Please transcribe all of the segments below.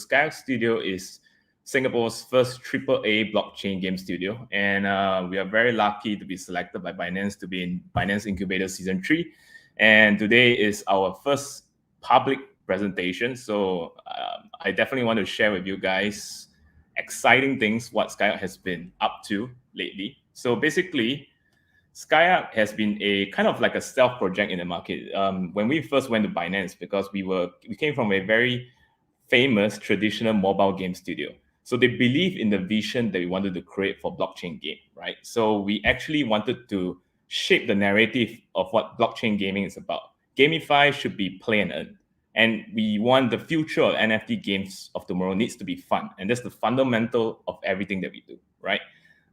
SkyArk Studio is Singapore's first AAA blockchain game studio, and we are very lucky to be selected by Binance to be in Binance Incubator Season 3. And today is our first public presentation, so I definitely want to share with you guys exciting things what SkyArk has been up to lately. So basically, SkyArk has been a kind of like a stealth project in the market. When we first went to Binance, because we came from a very famous traditional mobile game studio. So they believe in the vision that we wanted to create for blockchain game, right? So we actually wanted to shape the narrative of what blockchain gaming is about. Gamify should be play and earn. And we want the future of NFT games of tomorrow needs to be fun. And that's the fundamental of everything that we do, right?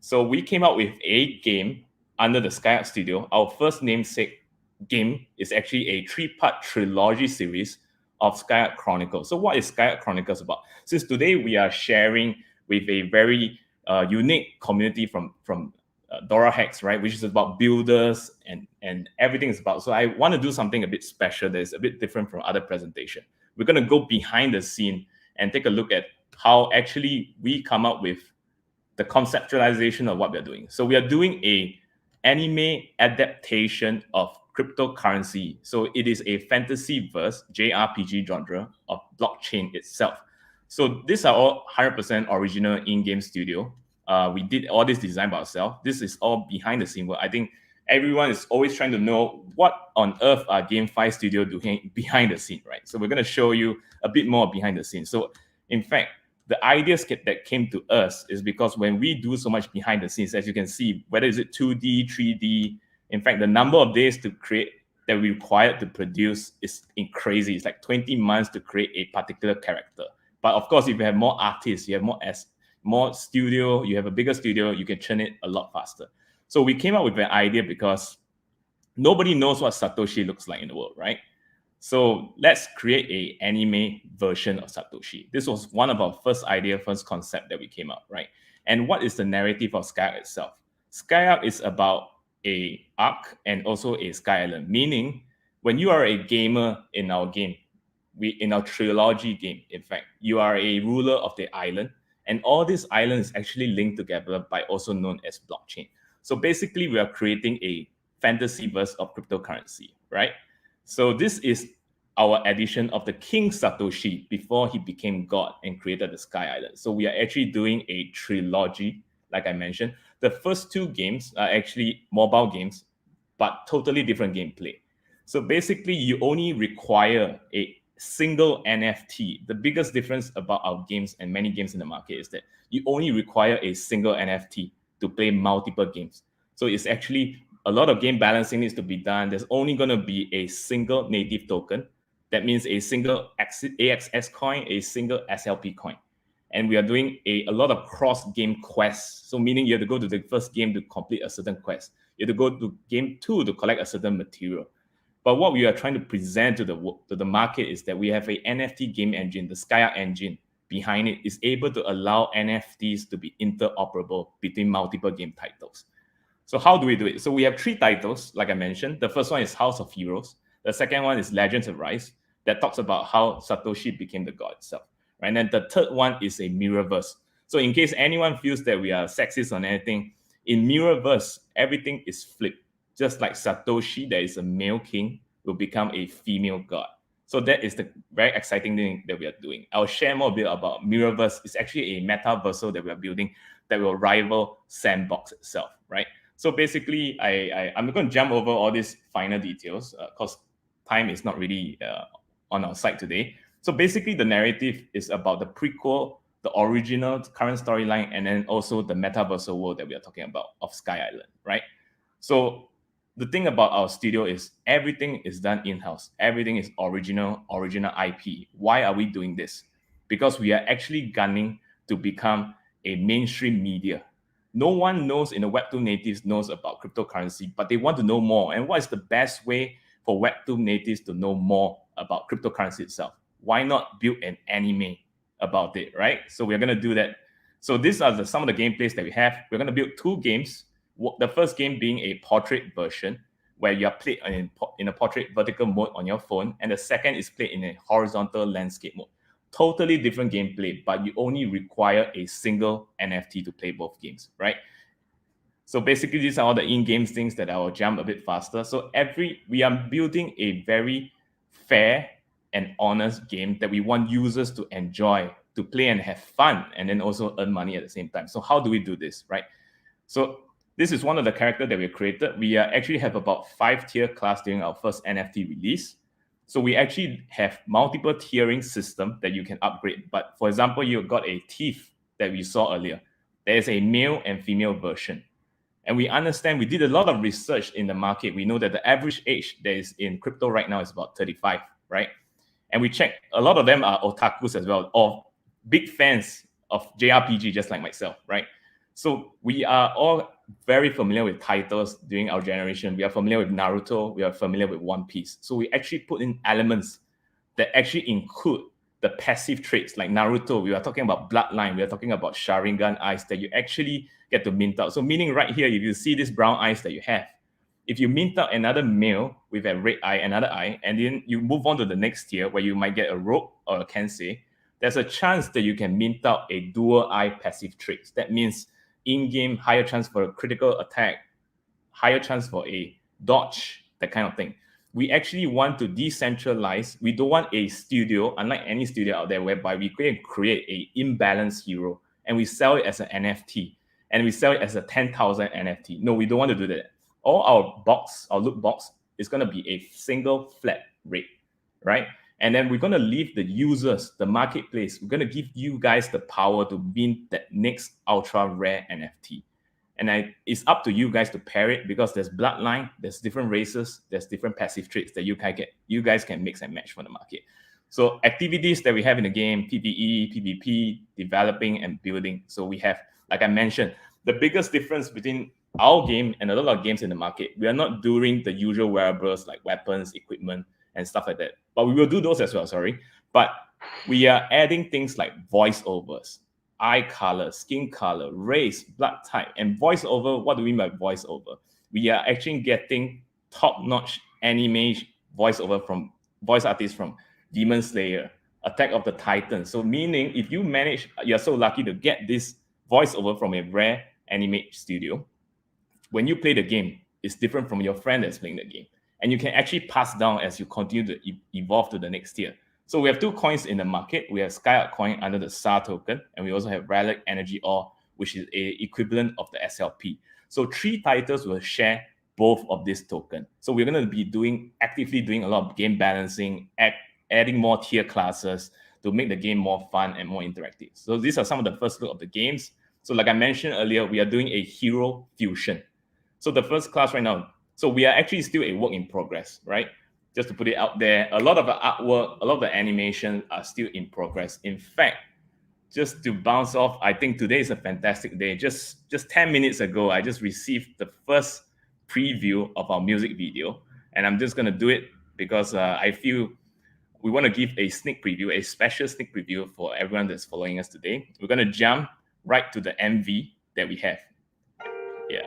So we came out with a game under the SkyArk Studio. Our first namesake game is actually a 3-part trilogy series of SkyArk Chronicles. So what is SkyArk Chronicles about? Since today we are sharing with a very unique community from Dora Hacks, right, which is about builders and everything is about. So I want to do something a bit special that is a bit different from other presentation. We're going to go behind the scene and take a look at how actually we come up with the conceptualization of what we're doing. So we are doing a anime adaptation of cryptocurrency. So it is a fantasy verse JRPG genre of blockchain itself. So these are all 100% original in-game studio. We did all this design by ourselves. This is all behind the scene work. I think everyone is always trying to know what on earth are GameFi Studio doing behind the scene, right? So we're going to show you a bit more behind the scenes. So in fact, the ideas that came to us is because when we do so much behind the scenes, as you can see, whether is it 2D, 3D, in fact, the number of days to create that we required to produce is crazy. It's like 20 months to create a particular character. But of course, if you have more artists, you have more studio, you have a bigger studio, you can churn it a lot faster. So we came up with an idea because nobody knows what Satoshi looks like in the world, right? So let's create an anime version of Satoshi. This was one of our first concept that we came up, right? And what is the narrative of SkyArk itself? SkyArk is about a arc and also a sky island, meaning when you are a gamer in our game, in our trilogy game, in fact, you are a ruler of the island, and all these islands actually linked together by also known as blockchain. So basically, we are creating a fantasy verse of cryptocurrency, right? So this is our edition of the King Satoshi before he became God and created the Sky Island. So we are actually doing a trilogy, like I mentioned. The first 2 games are actually mobile games, but totally different gameplay. So basically, you only require a single NFT. The biggest difference about our games and many games in the market is that you only require a single NFT to play multiple games. So it's actually a lot of game balancing needs to be done. There's only going to be a single native token. That means a single AXS coin, a single SLP coin. And we are doing a lot of cross-game quests. So meaning you have to go to the first game to complete a certain quest. You have to go to game 2 to collect a certain material. But what we are trying to present to the market is that we have a NFT game engine, the SkyArk engine behind it is able to allow NFTs to be interoperable between multiple game titles. So how do we do it? So we have 3 titles, like I mentioned. The first one is House of Heroes. The second one is Legends of Rise, that talks about how Satoshi became the god itself. Right? And then the third one is a MirrorVerse. So in case anyone feels that we are sexist on anything, in MirrorVerse, everything is flipped. Just like Satoshi, there is a male king, will become a female god. So that is the very exciting thing that we are doing. I'll share more a bit about MirrorVerse. It's actually a metaverse that we are building that will rival Sandbox itself, right? So basically, I'm going to jump over all these final details because time is not really on our side today. So basically, the narrative is about the prequel, the original current storyline, and then also the metaverse world that we are talking about of Sky Island, right? So the thing about our studio is everything is done in-house. Everything is original IP. Why are we doing this? Because we are actually gunning to become a mainstream media. No one knows in the Web2 natives knows about cryptocurrency, but they want to know more. And what is the best way for Web2 natives to know more about cryptocurrency itself? Why not build an anime about it, right? So we're going to do that. So these are some of the gameplays that we have. We're going to build 2 games. The first game being a portrait version, where you are played in a portrait vertical mode on your phone. And the second is played in a horizontal landscape mode. totally different gameplay, but you only require a single NFT to play both games, right? So basically, these are all the in-game things that I will jump a bit faster. So we are building a very fair and honest game that we want users to enjoy, to play and have fun, and then also earn money at the same time. So how do we do this, right? So this is one of the characters that we created. We actually have about 5-tier class during our first NFT release. So we actually have multiple tiering system that you can upgrade. But for example, you got a thief that we saw earlier. There is a male and female version. And we understand, we did a lot of research in the market. We know that the average age that is in crypto right now is about 35, right? And we checked, a lot of them are otakus as well, or big fans of JRPG, just like myself, right? So we are all very familiar with titles during our generation. We are familiar with Naruto, we are familiar with One Piece. So we actually put in elements that actually include the passive traits. Like Naruto, we are talking about bloodline, we are talking about Sharingan eyes that you actually get to mint out. So meaning right here, if you see this brown eyes that you have, if you mint out another male with a red eye, another eye, and then you move on to the next tier where you might get a rogue or a kensei, there's a chance that you can mint out a dual eye passive traits. That means in-game higher chance for a critical attack, higher chance for a dodge, that kind of thing. We actually want to decentralize. We don't want a studio, unlike any studio out there, whereby we create a imbalanced hero and we sell it as an NFT and we sell it as a 10,000 NFT. No, we don't want to do that. All our loot box is going to be a single flat rate, right? And then we're going to leave the users, the marketplace, we're going to give you guys the power to mint that next ultra rare NFT. And it's up to you guys to pair it, because there's bloodline, there's different races, there's different passive traits that you guys can mix and match from the market. So activities that we have in the game, PvE, PvP, developing and building. So we have, like I mentioned, the biggest difference between our game and a lot of games in the market, we are not doing the usual wearables like weapons, equipment, and stuff like that. But we will do those as well, But we are adding things like voiceovers, eye color, skin color, race, blood type, and voiceover. What do we mean by voiceover? We are actually getting top-notch anime voiceover from voice artists from Demon Slayer, Attack of the Titans. So meaning if you're so lucky to get this voiceover from a rare anime studio, when you play the game, it's different from your friend that's playing the game. And you can actually pass down as you continue to evolve to the next tier. So we have 2 coins in the market. We have SkyArk coin under the SAR token, and we also have Relic Energy Ore, which is a equivalent of the SLP. So 3 titles will share both of this token. So we're going to be actively doing a lot of game balancing, adding more tier classes to make the game more fun and more interactive. So these are some of the first look of the games. So like I mentioned earlier, we are doing a hero fusion. So the first class right now, so we are actually still a work in progress, right? Just to put it out there, a lot of the artwork, a lot of the animation are still in progress. In fact, just to bounce off, I think today is a fantastic day. Just 10 minutes ago, I just received the first preview of our music video, and I'm just going to do it because I feel we want to give a sneak preview, a special sneak preview for everyone that's following us today. We're going to jump right to the MV that we have. Yeah.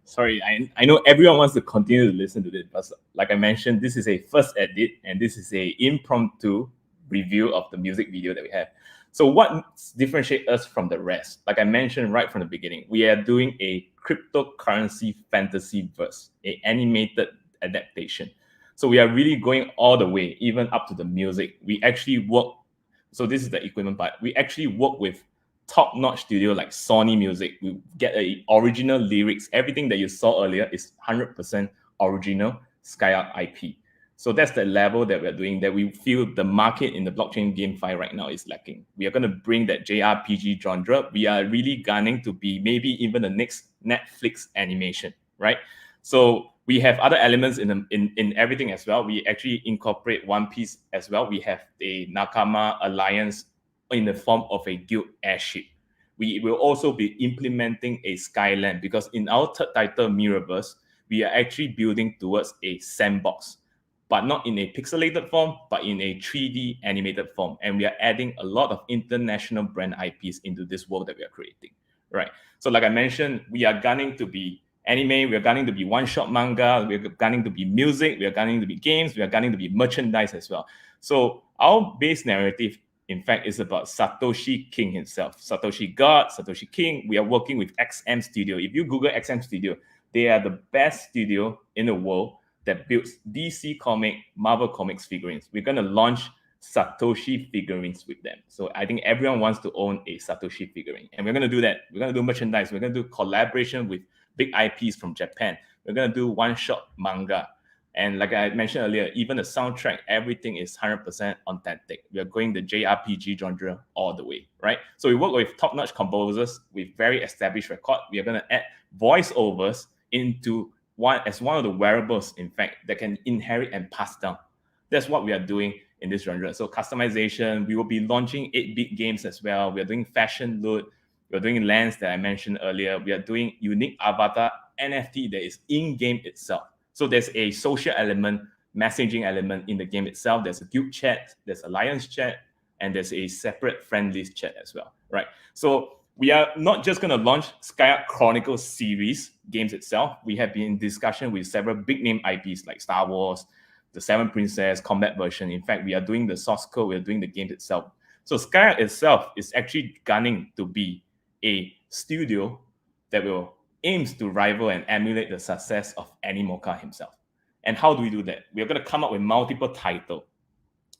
Sorry, I know everyone wants to continue to listen to this, but like I mentioned, this is a first edit and this is a impromptu review of the music video that we have. So what differentiates us from the rest? Like I mentioned right from the beginning, we are doing a cryptocurrency fantasy verse, a animated adaptation. So we are really going all the way, even up to the music. We actually work. So this is the equipment part. We actually work with top-notch studio like Sony Music. We get a original lyrics. Everything that you saw earlier is 100% original SkyArk IP. So that's the level that we're doing, that we feel the market in the blockchain GameFi right now is lacking. We are going to bring that JRPG genre. We are really gunning to be maybe even the next Netflix animation, right? So we have other elements in everything as well. We actually incorporate One Piece as well. We have a Nakama alliance in the form of a guild airship. We will also be implementing a Skyland because in our third title, MirrorVerse, we are actually building towards a sandbox, but not in a pixelated form, but in a 3D animated form. And we are adding a lot of international brand IPs into this world that we are creating, right? So like I mentioned, we are gunning to be anime, we are gunning to be one-shot manga, we are gunning to be music, we are gunning to be games, we are gunning to be merchandise as well. So our base narrative, in fact, is about Satoshi King himself. Satoshi God, Satoshi King. We are working with XM Studio. If you Google XM Studio, they are the best studio in the world that builds DC comic, Marvel Comics figurines. We're going to launch Satoshi figurines with them. So I think everyone wants to own a Satoshi figurine. And we're going to do that. We're going to do merchandise. We're going to do collaboration with big IPs from Japan. We're going to do one-shot manga. And like I mentioned earlier, even the soundtrack, everything is 100% authentic. We are going the JRPG genre all the way, right? So we work with top-notch composers with very established record. We are going to add voiceovers into one of the wearables, in fact, that can inherit and pass down. That's what we are doing in this genre. So customization, we will be launching 8-bit games as well. We are doing fashion loot. We're doing lands that I mentioned earlier. We are doing unique avatar NFT that is in-game itself. So there's a social element, messaging element in the game itself. There's a guild chat, there's alliance chat, and there's a separate friend list chat as well, right? So we are not just going to launch SkyArk Chronicles series games itself. We have been in discussion with several big name IPs like Star Wars, the Seven Princess, Combat version. In fact, we are doing the source code, we are doing the game itself. So SkyArk itself is actually gunning to be a studio that will aims to rival and emulate the success of Animoca himself. And how do we do that? We are going to come up with multiple titles.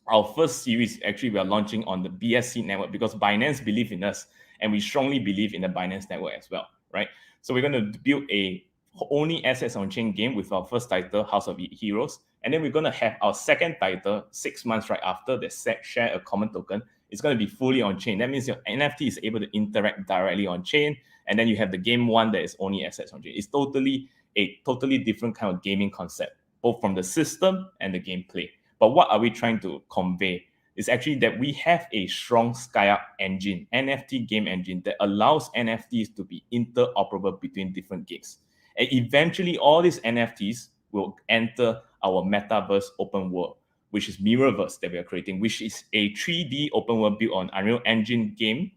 Our first series, actually, we are launching on the BSC network because Binance believe in us, and we strongly believe in the Binance network as well, right? So we're going to build a only assets on chain game with our first title, House of Heroes. And then we're going to have our second title 6 months right after that share a common token. It's going to be fully on chain. That means your NFT is able to interact directly on chain. And then you have the game one that is only assets on chain. It's a totally different kind of gaming concept, both from the system and the gameplay. But what are we trying to convey? Is actually that we have a strong SkyArk engine, NFT game engine that allows NFTs to be interoperable between different games. And eventually all these NFTs will enter our metaverse open world, which is MirrorVerse that we are creating, which is a 3D open world built on Unreal Engine game.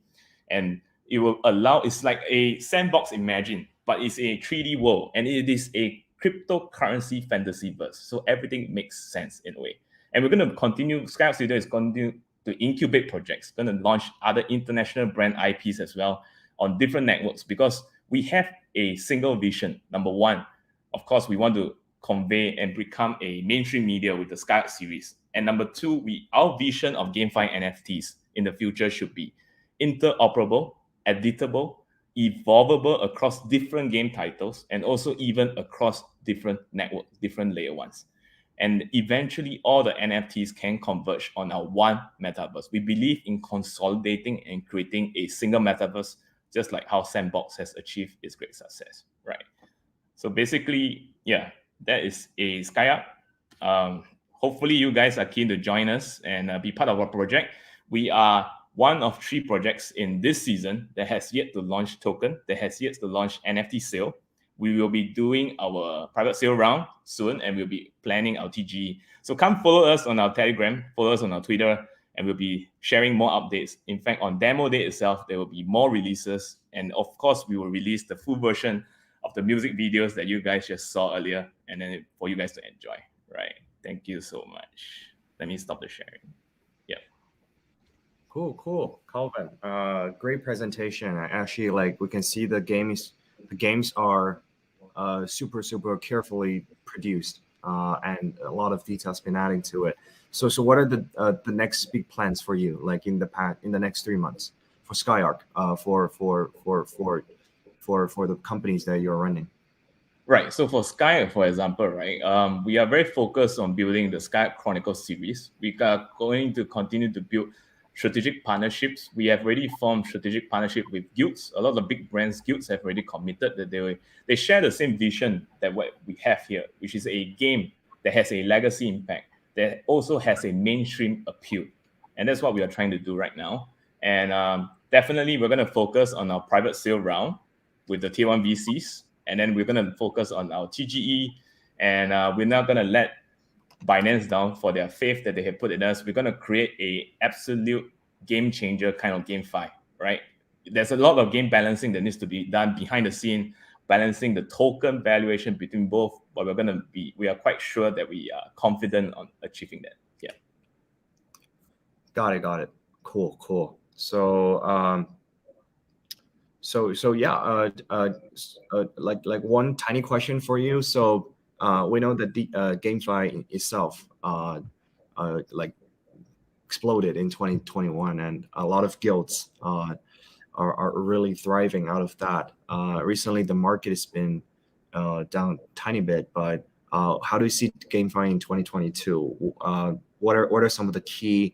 And it will allow, it's like a sandbox, imagine, but it's a 3D world, and it is a cryptocurrency fantasy verse. So everything makes sense in a way. And we're going to continue, SkyArk Studio is going to incubate projects, going to launch other international brand IPs as well on different networks, because we have a single vision. Number one, of course, we want to convey and become a mainstream media with the SkyArk series. And number two, our vision of GameFi NFTs in the future should be interoperable, editable, evolvable across different game titles, and also even across different networks, different layer ones. And eventually, all the NFTs can converge on our one metaverse. We believe in consolidating and creating a single metaverse, just like how Sandbox has achieved its great success, right? So basically, yeah, that is a SkyArk. Hopefully, you guys are keen to join us and be part of our project. We are one of 3 projects in this season that has yet to launch token, that has yet to launch NFT sale. We will be doing our private sale round soon, and we'll be planning our TGE. So come follow us on our Telegram, follow us on our Twitter, and we'll be sharing more updates. In fact, on demo day itself, there will be more releases. And of course, we will release the full version of the music videos that you guys just saw earlier, and then for you guys to enjoy. Right. Thank you so much. Let me stop the sharing. Yeah. Cool, Calvin. Great presentation. Actually, like we can see the games are super carefully produced, and a lot of details been adding to it. So what are the next big plans for you, like in the next 3 months for SkyArk, for the companies that you're running? Right. So for SkyArk, for example, right, we are very focused on building the SkyArk Chronicles series. We are going to continue to build strategic partnerships. We have already formed strategic partnership with guilds. A lot of the big brands guilds have already committed that they share the same vision that what we have here, which is a game that has a legacy impact, that also has a mainstream appeal. And that's what we are trying to do right now. And definitely we're going to focus on our private sale round with the tier 1 VCs. And then we're going to focus on our TGE, and we're not going to let Binance down for their faith that they have put in us. We're going to create a absolute game changer kind of GameFi, right? There's a lot of game balancing that needs to be done behind the scene, balancing the token valuation between both, but we are quite sure that we are confident on achieving that. Yeah. Got it. Cool. So yeah, like one tiny question for you. So we know that the GameFi itself like exploded in 2021, and a lot of guilds are really thriving out of that. Recently, the market has been down a tiny bit, but how do you see GameFi in 2022? What are some of the key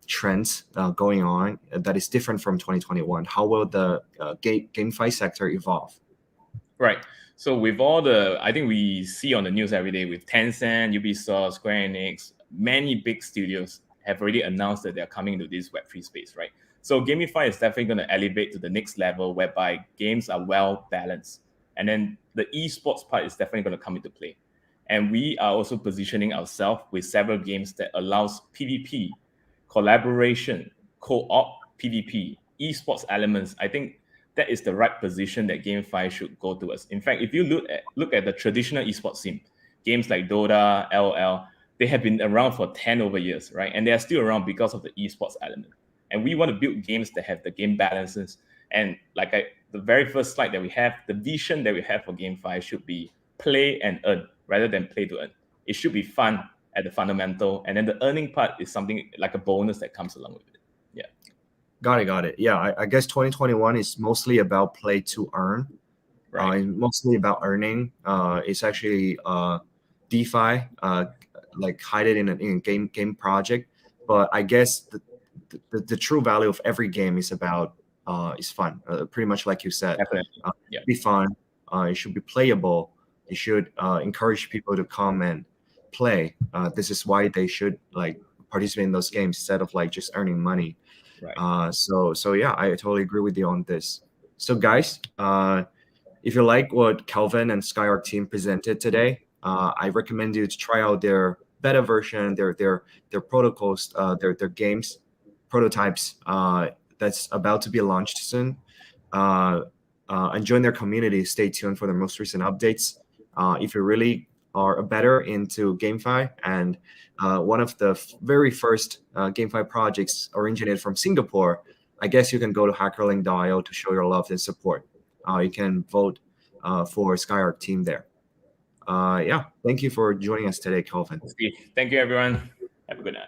trends going on that is different from 2021? How will the GameFi sector evolve? Right. So with I think we see on the news every day with Tencent, Ubisoft, Square Enix, many big studios have already announced that they're coming to this Web3 space, right? So GameFi is definitely going to elevate to the next level, whereby games are well balanced. And then the esports part is definitely going to come into play. And we are also positioning ourselves with several games that allows PvP, collaboration, co-op PvP, esports elements. I think that is the right position that GameFi should go towards. In fact, if you look at the traditional esports scene, games like Dota, LOL, they have been around for 10 over years, right? And they are still around because of the esports element. And we want to build games that have the game balances. And like the very first slide that we have, the vision that we have for GameFi should be play and earn rather than play to earn. It should be fun at the fundamental, and then the earning part is something like a bonus that comes along with it. Yeah. Got it. Yeah, I guess 2021 is mostly about play to earn. Right. Mostly about earning. It's actually DeFi, like hide it in a game project. But I guess the true value of every game is about is fun. Pretty much like you said. Yeah. Be fun. It should be playable. It should encourage people to come and play. This is why they should like participate in those games instead of like just earning money. Right. So yeah, I totally agree with you on this. So guys, if you like what Calvin and SkyArk team presented today, I recommend you to try out their beta version, their protocols, their games prototypes that's about to be launched soon. And join their community. Stay tuned for the most recent updates. If you really are better into GameFi, and one of the very first GameFi projects originated from Singapore, I guess you can go to hackerlink.io to show your love and support. You can vote for SkyArk team there. Yeah, thank you for joining us today, Calvin. Thank you, everyone. Have a good night.